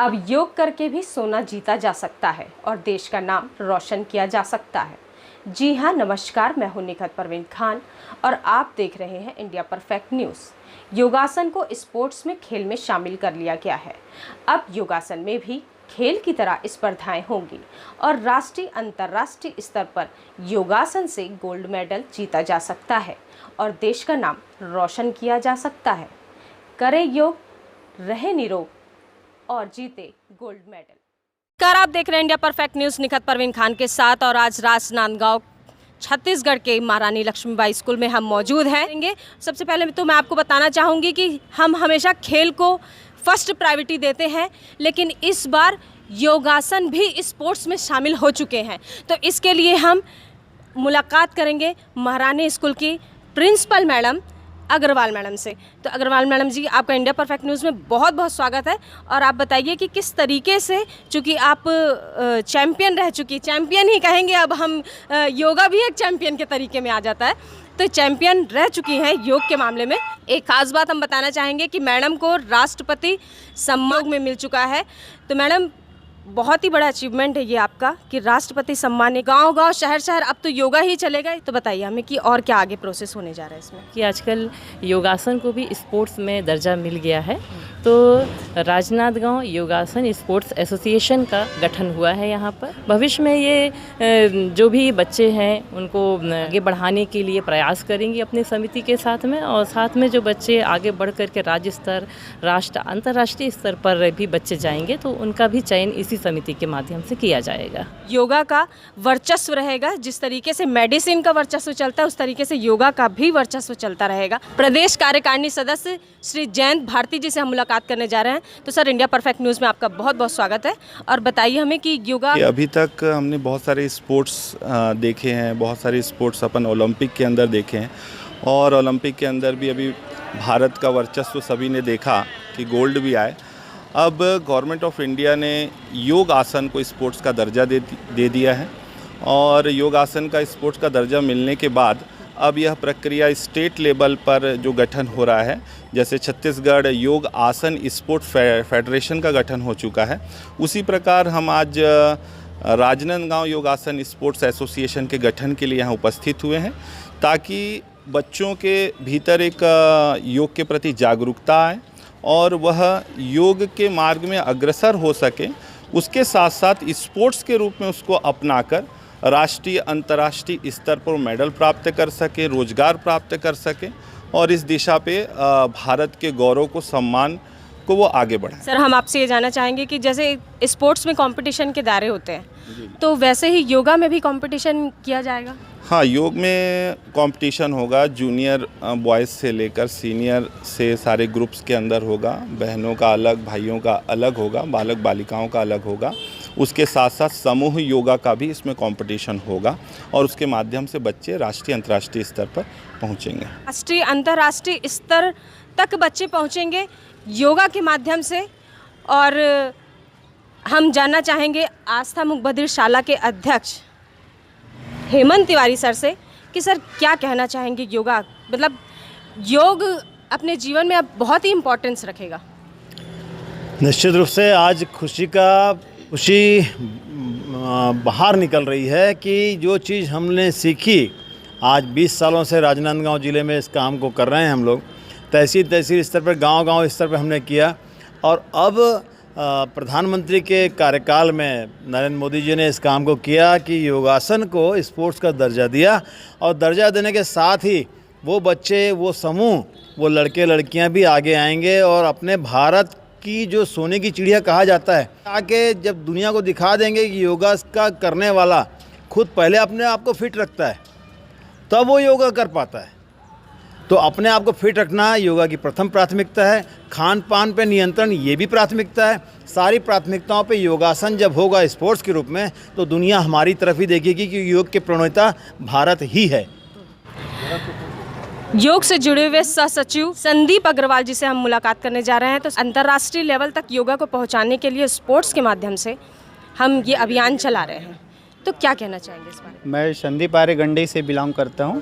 अब योग करके भी सोना जीता जा सकता है और देश का नाम रोशन किया जा सकता है। जी हाँ, नमस्कार, मैं हूं निखत परवीन खान और आप देख रहे हैं इंडिया परफेक्ट न्यूज़। योगासन को स्पोर्ट्स में खेल में शामिल कर लिया गया है। अब योगासन में भी खेल की तरह स्पर्धाएं होंगी और राष्ट्रीय अंतर्राष्ट्रीय स्तर पर योगासन से गोल्ड मेडल जीता जा सकता है और देश का नाम रोशन किया जा सकता है। करें योग, रहे निरोग और जीते गोल्ड मेडल। कर आप देख रहे हैं India perfect news, Nikhat Parveen Khan के साथ। और आज राजनांदगांव छत्तीसगढ़ के महारानी लक्ष्मीबाई स्कूल में हम मौजूद हैं। सबसे पहले तो मैं आपको बताना चाहूँगी कि हम हमेशा खेल को फर्स्ट प्रायोरिटी देते हैं, लेकिन इस बार योगासन भी स्पोर्ट्स में शामिल हो चुके हैं। तो इसके लिए हम मुलाकात करेंगे महारानी स्कूल की प्रिंसिपल मैडम अग्रवाल मैडम से। तो अग्रवाल मैडम जी, आपका इंडिया परफेक्ट न्यूज़ में बहुत बहुत स्वागत है। और आप बताइए कि किस तरीके से, चूँकि आप चैम्पियन रह चुकी, चैम्पियन ही कहेंगे अब हम, योगा भी एक चैम्पियन के तरीके में आ जाता है, तो चैम्पियन रह चुकी हैं योग के मामले में। एक खास बात हम बताना चाहेंगे कि मैडम को राष्ट्रपति सम्मान में मिल चुका है। तो मैडम, बहुत ही बड़ा अचीवमेंट है ये आपका कि राष्ट्रपति सम्मान है। गांव गांव, शहर शहर अब तो योगा ही चलेगा। तो बताइए हमें कि और क्या आगे प्रोसेस होने जा रहा है इसमें। कि आजकल योगासन को भी स्पोर्ट्स में दर्जा मिल गया है, तो राजनांदगांव योगासन स्पोर्ट्स एसोसिएशन का गठन हुआ है यहाँ पर। भविष्य में ये जो भी बच्चे हैं उनको आगे बढ़ाने के लिए प्रयास करेंगे अपनी समिति के साथ में, और साथ में जो बच्चे आगे बढ़ कर के राज्य स्तर, राष्ट्र, अंतर्राष्ट्रीय स्तर पर भी बच्चे जाएंगे तो उनका भी चयन इसी समिति के माध्यम से किया जाएगा। योगा का वर्चस्व रहेगा, जिस तरीके से मेडिसिन का वर्चस्व चलता है उस तरीके से योगा का भी वर्चस्व चलता रहेगा। प्रदेश कार्यकारिणी सदस्य श्री जयंत भारती जी से हम मुलाकात करने जा रहे हैं। तो सर, इंडिया परफेक्ट न्यूज़ में आपका बहुत बहुत स्वागत है। और बताइए हमें कि योगा, अभी तक हमने बहुत सारे स्पोर्ट्स देखे हैं, बहुत सारे स्पोर्ट्स अपन ओलंपिक के अंदर देखे हैं, और ओलंपिक के अंदर भी अभी भारत का वर्चस्व सभी ने देखा कि गोल्ड भी आए। अब गवर्नमेंट ऑफ इंडिया ने योग आसन को स्पोर्ट्स का दर्जा दे दिया है, और योग आसन का स्पोर्ट्स का दर्जा मिलने के बाद अब यह प्रक्रिया स्टेट लेवल पर जो गठन हो रहा है, जैसे छत्तीसगढ़ योग आसन स्पोर्ट फेडरेशन का गठन हो चुका है, उसी प्रकार हम आज राजनांदगांव योगासन स्पोर्ट्स एसोसिएशन के गठन के लिए यहाँ उपस्थित हुए हैं, ताकि बच्चों के भीतर एक योग के प्रति जागरूकता आए और वह योग के मार्ग में अग्रसर हो सके। उसके साथ साथ स्पोर्ट्स के रूप में उसको अपनाकर राष्ट्रीय अंतर्राष्ट्रीय स्तर पर मेडल प्राप्त कर सके, रोजगार प्राप्त कर सके, और इस दिशा पे भारत के गौरव को, सम्मान को वो आगे बढ़ाए। सर, हम आपसे ये जानना चाहेंगे कि जैसे स्पोर्ट्स में कंपटीशन के दायरे होते हैं, तो वैसे ही योगा में भी कंपटीशन किया जाएगा? हाँ, योग में कंपटीशन होगा। जूनियर बॉयज़ से लेकर सीनियर से सारे ग्रुप्स के अंदर होगा। बहनों का अलग, भाइयों का अलग होगा, बालक बालिकाओं का अलग होगा। उसके साथ साथ समूह योगा का भी इसमें कंपटीशन होगा, और उसके माध्यम से बच्चे राष्ट्रीय अंतर्राष्ट्रीय स्तर पर पहुंचेंगे। राष्ट्रीय अंतर्राष्ट्रीय स्तर तक बच्चे पहुंचेंगे योगा के माध्यम से। और हम जानना चाहेंगे आस्था मुखबधिर शाला के अध्यक्ष हेमंत तिवारी सर से कि सर, क्या कहना चाहेंगे योगा, मतलब योग अपने जीवन में अब बहुत ही इम्पोर्टेंस रखेगा। निश्चित रूप से आज खुशी बाहर निकल रही है कि जो चीज़ हमने सीखी, आज 20 सालों से राजनांदगांव ज़िले में इस काम को कर रहे हैं हम लोग, तहसील स्तर पर, गांव स्तर पर हमने किया, और अब प्रधानमंत्री के कार्यकाल में नरेंद्र मोदी जी ने इस काम को किया कि योगासन को स्पोर्ट्स का दर्जा दिया, और दर्जा देने के साथ ही वो बच्चे, वो समूह, वो लड़के लड़कियां भी आगे आएंगे और अपने भारत की जो सोने की चिड़िया कहा जाता है, आगे जब दुनिया को दिखा देंगे कि योगा का करने वाला खुद पहले अपने आप को फिट रखता है, तब वो योगा कर पाता है। तो अपने आप को फिट रखना योगा की प्रथम प्राथमिकता है। खान पान पे नियंत्रण, ये भी प्राथमिकता है। सारी प्राथमिकताओं पे योगासन जब होगा स्पोर्ट्स के रूप में, तो दुनिया हमारी तरफ ही देखेगी कि योग के प्रणेता भारत ही है। योग से जुड़े हुए सह सचिव संदीप अग्रवाल जी से हम मुलाकात करने जा रहे हैं। तो अंतर्राष्ट्रीय लेवल तक योगा को पहुंचाने के लिए स्पोर्ट्स के माध्यम से हम ये अभियान चला रहे हैं, तो क्या कहना चाहेंगे इस बारे में? मैं संदीप आर्य गंडई से बिलोंग करता हूं।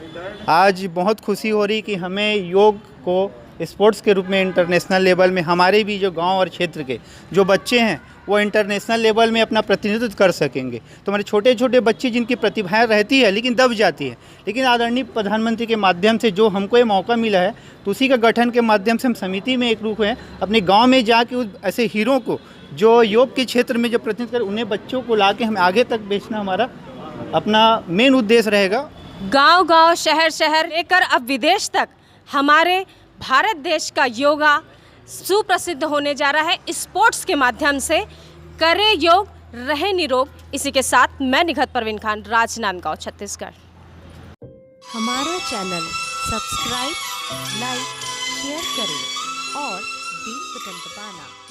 आज बहुत खुशी हो रही कि हमें योग को स्पोर्ट्स के रूप में इंटरनेशनल लेवल में हमारे भी जो गांव और क्षेत्र के जो बच्चे हैं वो इंटरनेशनल लेवल में अपना प्रतिनिधित्व कर सकेंगे। तो हमारे छोटे छोटे बच्चे जिनकी प्रतिभाएं रहती है लेकिन दब जाती है, लेकिन आदरणीय प्रधानमंत्री के माध्यम से जो हमको ये मौका मिला है, तो उसी का गठन के माध्यम से हम समिति में एक रूप हैं, अपने गाँव में जाके उस ऐसे हीरो को जो योग के क्षेत्र में जो प्रतिनिधित्व कर, उन्हें बच्चों को ला के हमें आगे तक बेचना हमारा अपना मेन उद्देश्य रहेगा। गांव-गांव, शहर-शहर लेकर अब विदेश तक हमारे भारत देश का योगा सुप्रसिद्ध होने जा रहा है स्पोर्ट्स के माध्यम से। करे योग, रहे निरोग। इसी के साथ मैं निघत परवीन खान, राजनांदगांव, छत्तीसगढ़। हमारा चैनल सब्सक्राइब, लाइक, शेयर करें और बेल बटन दबाना